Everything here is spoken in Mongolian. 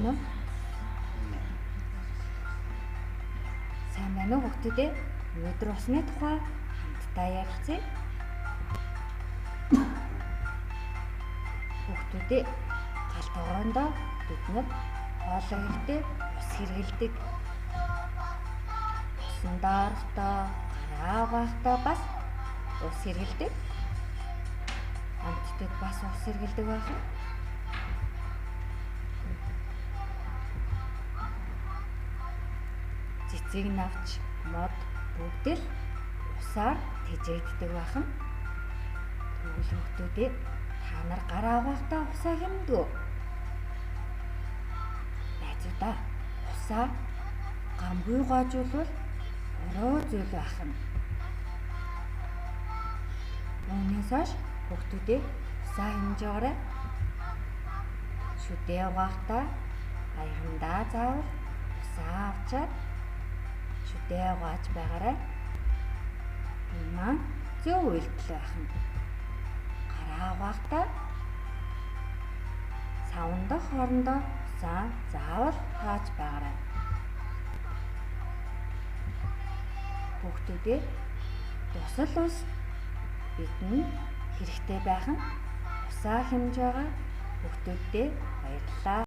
уу? Сайн байна уу хүүхдүүдээ? Өнөөдөр усны тухай хамтдаа ярилцъя. Хүүхдүүдээ галт ороондоо бид нар хоолой ихдээ ус хэргэлдэг. Усан доорохдоо, гараа угаахдаа бас ус хэргэлдэг. Хамтдад бас ус хэргэлдэг байх. Цэцэг навч мод бүгд л усаар тэжээгддэг бахан. Тэгвэл хүүхдүүдээ та нар гараа угаахдаа усаа хэмнэдэг үү? Найзуудаа, усаа гамгүй гоожуулбал буруу зүйл бахан. Үүнээс хойш хүүхдүүдээ усаа хэмнэж яваарай. Шүдээ угаахдаа аяндаа заавал усаа авчаад шүдээ угааж байгаарай. Энэ маань зөв үйлдэл бахан. Гараа угаахдаа савн дах хоорондоо усаа заавал хааж байгаарай. Хүүхдүүдээ тусал ус бидэнд хэрэгтэй байх нь усаа хэмж байгаа хүүхдүүддээ баярлалаа.